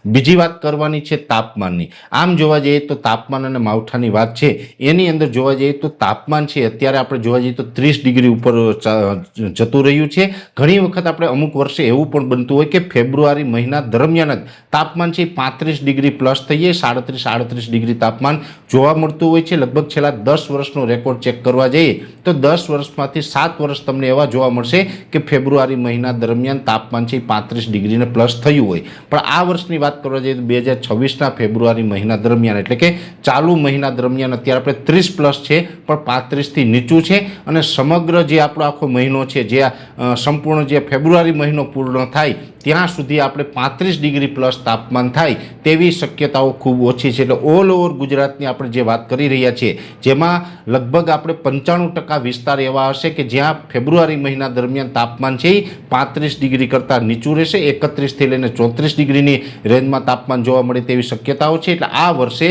બીજી વાત કરવાની છે તાપમાનની। આમ જોવા જઈએ તો તાપમાન અને માવઠાની વાત છે એની અંદર જોવા જઈએ તો તાપમાન છે અત્યારે આપણે જોવા જઈએ તો 30 ડિગ્રી ઉપર જતું રહ્યું છે। ઘણી વખત આપણે અમુક વર્ષે એવું પણ બનતું હોય કે ફેબ્રુઆરી મહિના દરમિયાન જ તાપમાન છે 35 ડિગ્રી પ્લસ થઈ જાય, 37-38 ડિગ્રી તાપમાન જોવા મળતું હોય છે। લગભગ છેલ્લા 10 વર્ષનો રેકોર્ડ ચેક કરવા જઈએ તો 10 વર્ષમાંથી 7 વર્ષ તમને એવા જોવા મળશે કે ફેબ્રુઆરી મહિના દરમિયાન તાપમાન છે 35 ડિગ્રીને પ્લસ થયું હોય। પણ આ વર્ષની વાત કરવા જઈએ તો 2026ના ફેબ્રુઆરી મહિના દરમિયાન એટલે કે ચાલુ મહિના દરમિયાન અત્યારે આપણે 30 પ્લસ છે પણ 35થી નીચું છે। અને સમગ્ર જે આપણો આખો મહિનો છે, જે સંપૂર્ણ જે ફેબ્રુઆરી મહિનો પૂર્ણ થાય ત્યાં સુધી આપણે 35 ડિગ્રી પ્લસ તાપમાન થાય તેવી શક્યતાઓ ખૂબ ઓછી છે। એટલે ઓલ ઓવર ગુજરાતની આપણે જે વાત કરી રહ્યા છીએ જેમાં લગભગ આપણે 95% વિસ્તાર એવા હશે કે જ્યાં ફેબ્રુઆરી મહિના દરમિયાન તાપમાન છે 35 ડિગ્રી કરતાં નીચું રહેશે। 31થી લઈને 34 ડિગ્રીની રેન્જમાં તાપમાન જોવા મળે તેવી શક્યતાઓ છે। એટલે આ વર્ષે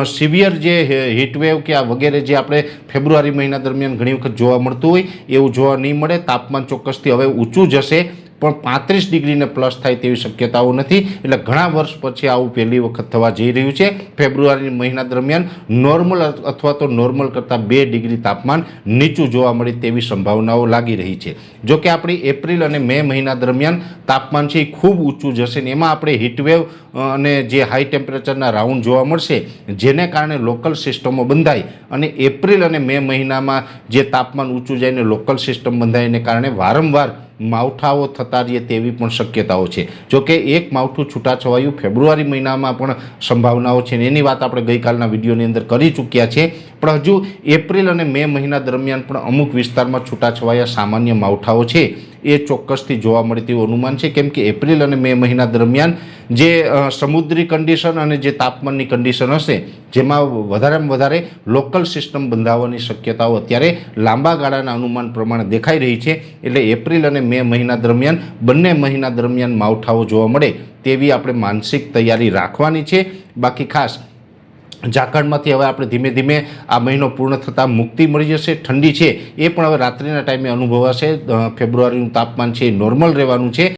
સિવિયર જે હીટવેવ કે આ વગેરે જે આપણે ફેબ્રુઆરી મહિના દરમિયાન ઘણી વખત જોવા મળતું હોય એવું જોવા નહીં મળે। તાપમાન ચોક્કસથી હવે ઊંચું જશે પણ 35 ડિગ્રીને પ્લસ થાય તેવી શક્યતાઓ નથી। એટલે ઘણા વર્ષ પછી આવું પહેલી વખત થવા જઈ રહ્યું છે। ફેબ્રુઆરી મહિના દરમિયાન નોર્મલ અથવા તો નોર્મલ કરતાં 2 ડિગ્રી તાપમાન નીચું જોવા મળે તેવી સંભાવનાઓ લાગી રહી છે। જો કે આપણી એપ્રિલ અને મે મહિના દરમિયાન તાપમાન છે એ ખૂબ ઊંચું જશે ને એમાં આપણે હીટવેવ અને જે હાઈ ટેમ્પરેચરના રાઉન્ડ જોવા મળશે જેને કારણે લોકલ સિસ્ટમો બંધાય અને એપ્રિલ અને મે મહિનામાં જે તાપમાન ઊંચું જાય ને લોકલ સિસ્ટમ બંધાયને કારણે વારંવાર માવઠાઓ થતા રહે તેવી પણ શક્યતાઓ છે। જો કે એક માવઠું છૂટાછવાયું ફેબ્રુઆરી મહિનામાં પણ સંભાવનાઓ છે ને એની વાત આપણે ગઈકાલના વિડીયોની અંદર કરી ચૂક્યા છે। પણ હજુ એપ્રિલ અને મે મહિના દરમિયાન પણ અમુક વિસ્તારમાં છૂટાછવાયા સામાન્ય માવઠાઓ છે એ ચોક્કસથી જોવા મળે તેવું અનુમાન છે। કેમ કે એપ્રિલ અને મે મહિના દરમિયાન જે સમુદ્રી કન્ડિશન અને જે તાપમાનની કન્ડિશન હશે જેમાં વધારેમાં વધારે લોકલ સિસ્ટમ બંધાવવાની શક્યતાઓ અત્યારે લાંબા ગાળાના અનુમાન પ્રમાણે દેખાઈ રહી છે। એટલે એપ્રિલ અને મે મહિના દરમિયાન બંને મહિના દરમિયાન માવઠાઓ જોવા મળે તેવી આપણે માનસિક તૈયારી રાખવાની છે। બાકી ખાસ ઝાકળમાંથી હવે આપણે ધીમે ધીમે આ મહિનો પૂર્ણ થતાં મુક્તિ મળી જશે। ઠંડી છે એ પણ હવે રાત્રિના ટાઈમે અનુભવાશે। ફેબ્રુઆરીનું તાપમાન છે એ નોર્મલ રહેવાનું છે।